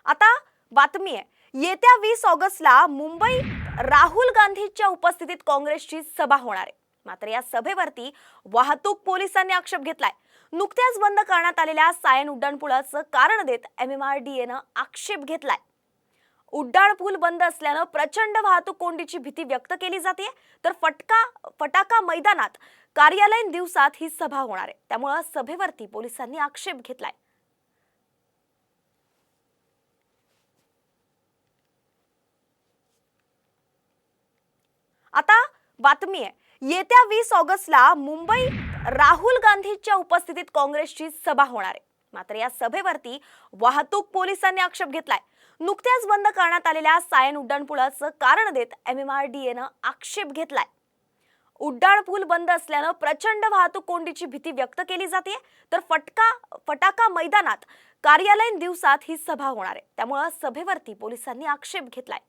आता बातमी आहे, येत्या 20 ऑगस्टला मुंबईत राहुल गांधींच्या उपस्थितीत काँग्रेसची सभा होणार आहे। मात्र या सभेवरती वाहतूक पोलिसांनी आक्षेप घेतलाय। नुकत्याच बंद करण्यात आलेल्या सायन उड्डाणपुलाचं कारण देत MMRDAनं आक्षेप घेतलाय। उड्डाणपूल बंद असल्यानं प्रचंड वाहतूक कोंडीची भीती व्यक्त केली जाते, तर फटाका मैदानात कार्यालयीन दिवसात ही सभा होणार आहे, त्यामुळे सभेवरती पोलिसांनी आक्षेप घेतलाय। आता बातमी आहे, येत्या 20 ऑगस्टला मुंबईत राहुल गांधींच्या उपस्थितीत काँग्रेसची सभा होणार आहे। मात्र या सभेवरती वाहतूक पोलिसांनी आक्षेप घेतलाय। नुकत्याच बंद करण्यात आलेल्या सायन उड्डाणपुलाचं कारण देत MMRDAनं आक्षेप घेतलाय। उड्डाणपूल बंद असल्यानं प्रचंड वाहतूक कोंडीची भीती व्यक्त केली जाते, तर फटाका मैदानात कार्यालयीन दिवसात ही सभा होणार आहे, त्यामुळे सभेवरती पोलिसांनी आक्षेप घेतलाय।